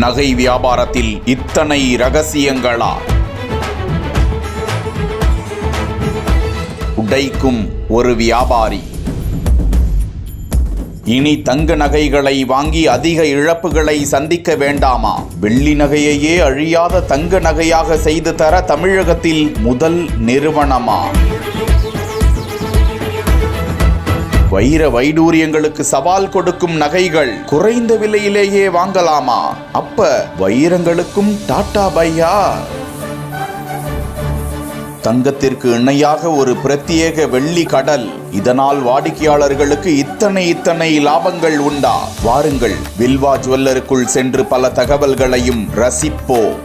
நகை வியாபாரத்தில் இத்தனை ரகசியங்களா? உடைக்கும் ஒரு வியாபாரி. இனி தங்க நகைகளை வாங்கி அதிக இழப்புகளை சந்திக்க வேண்டாமா? வெள்ளி நகையையே அழியாத தங்க நகையாக செய்து தர தமிழகத்தில் முதல் நிறுவனமா? வைர வைடூரியங்களுக்கு சவால் கொடுக்கும் நகைகள் குறைந்த விலையிலேயே வாங்கலாமா? அப்ப வைரங்களுக்கும் டாடா பையா? தங்கத்திற்கு இணையாக ஒரு பிரத்யேக வெள்ளி கடல். இதனால் வாடிக்கையாளர்களுக்கு இத்தனை லாபங்கள் உண்டா? வாருங்கள், வில்வா ஜுவல்லருக்குள் சென்று பல தகவல்களையும் ரசிப்போம்.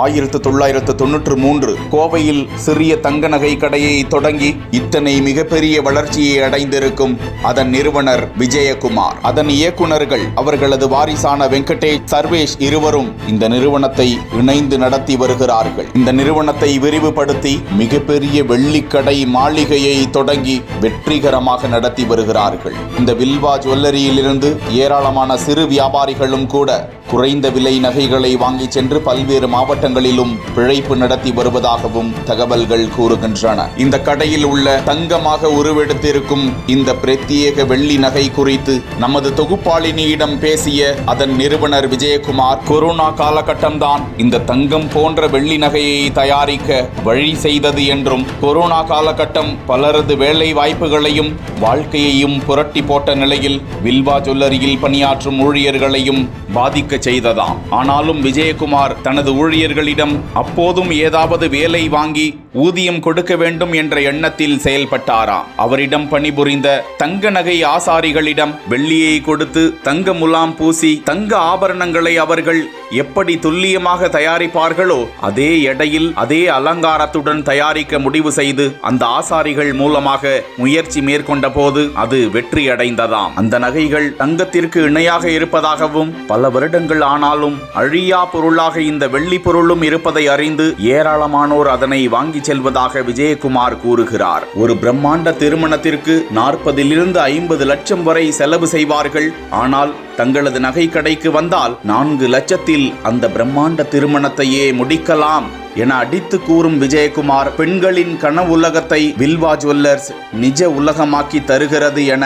ஆயிரத்து 1993 கோவையில் சிறிய தங்க நகை கடையை தொடங்கி இத்தனை மிகப்பெரிய வளர்ச்சியை அடைந்திருக்கும் அதன் நிறுவனர் விஜயகுமார், அதன் இயக்குனர்கள் அவர்களது வாரிசான வெங்கடேஷ், சர்வேஷ் இருவரும் இந்த நிறுவனத்தை இணைந்து நடத்தி வருகிறார்கள். இந்த நிறுவனத்தை விரிவுபடுத்தி மிகப்பெரிய வெள்ளிக்கடை மாளிகையை தொடங்கி வெற்றிகரமாக நடத்தி வருகிறார்கள். இந்த வில்வா ஜுவல்லரியிலிருந்து ஏராளமான சிறு வியாபாரிகளும் கூட குறைந்த விலை நகைகளை வாங்கி சென்று பல்வேறு மாவட்டங்களிலும் பிழைப்பு நடத்தி வருவதாகவும் தகவல்கள் கூறுகின்றன. இந்த கடையில் உள்ள தங்கமாக உருவெடுத்திருக்கும் இந்த பிரத்யேக வெள்ளி நகை குறித்து நமது தொகுப்பாளினியிடம் பேசிய அதன் நிறுவனர் விஜயகுமார், கொரோனா காலகட்டம்தான் இந்த தங்கம் போன்ற வெள்ளி நகையை தயாரிக்க வழி செய்தது என்றும், கொரோனா காலகட்டம் பலரது வேலை வாய்ப்புகளையும் வாழ்க்கையையும் புரட்டி போட்ட நிலையில் வில்வா ஜுவல்லரியில் பணியாற்றும் ஊழியர்களையும் பாதிக்க செய்ததாம். ஆனாலும் விஜயகுமார் தனது ஊழியர்களிடம் அப்போதும் ஏதாவது வேலை வாங்கி ஊதியம் கொடுக்க வேண்டும் என்ற எண்ணத்தில் செயல்பட்டாராம். அவரிடம் பணிபுரிந்த தங்க நகை ஆசாரிகளிடம் வெள்ளியை கொடுத்து தங்க முலாம் பூசி தங்க ஆபரணங்களை அவர்கள் எப்படி துல்லியமாக தயாரிப்பார்களோ அதே எடையில் அதே அலங்காரத்துடன் தயாரிக்க முடிவு செய்து அந்த ஆசாரிகள் மூலமாக முயற்சி மேற்கொண்ட போது அது வெற்றி அடைந்ததாம். அந்த நகைகள் தங்கத்திற்கு இணையாக இருப்பதாகவும் பல வருடங்கள் ஆனாலும் அழியா பொருளாக இந்த வெள்ளி பொருளும் இருப்பதை அறிந்து ஏராளமானோர் அதனை வாங்கி செல்வதாக விஜயகுமார் கூறுகிறார். ஒரு பிரம்மாண்ட திருமணத்திற்கு 40 to 50 லட்சம் வரை செலவு செய்வார்கள். ஆனால் தங்களது நகை கடைக்கு வந்தால் 4 லட்சத்தில் அந்த பிரம்மாண்ட திருமணத்தையே முடிக்கலாம் என அடித்து கூறும் விஜயகுமார், பெண்களின் கனவுலகத்தை வில்வா ஜுவல்லர்ஸ் நிஜ உலகமாக்கி தருகிறது என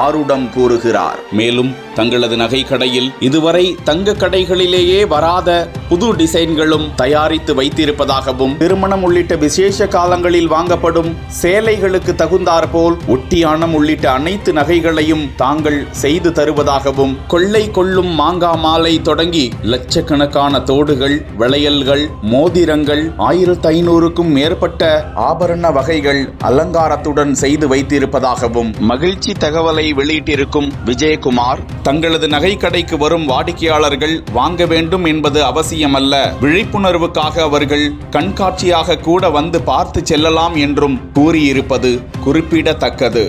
ஆருடம் கூறுகிறார். மேலும் தங்களது நகை கடையில் இதுவரை தங்க கடைகளிலேயே வராத புது டிசைன்களும் தயாரித்து வைத்திருப்பதாகவும், திருமணம் உள்ளிட்ட விசேஷ காலங்களில் வாங்கப்படும் சேலைகளுக்கு தகுந்தாற்போல் ஒட்டியானம் உள்ளிட்ட அனைத்து நகைகளையும் தாங்கள் செய்து தருவதாகவும், கொள்ளை கொள்ளும் மாங்கா மாலை தொடங்கி லட்சக்கணக்கான தோடுகள், வளையல்கள், மோதிரங்கள், 1500க்கும் மேற்பட்ட ஆபரண வகைகள் அலங்காரத்துடன் செய்து வைத்திருப்பதாகவும் மகிழ்ச்சி தகவலை வெளியிட்டிருக்கும் விஜயகுமார், தங்களது நகை கடைக்கு வரும் வாடிக்கையாளர்கள் வாங்க வேண்டும் என்பது அவசியமல்ல, விழிப்புணர்வுக்காக அவர்கள் கண்காட்சியாக கூட வந்து பார்த்து செல்லலாம் என்றும் கூறியிருப்பது குறிப்பிடத்தக்கது.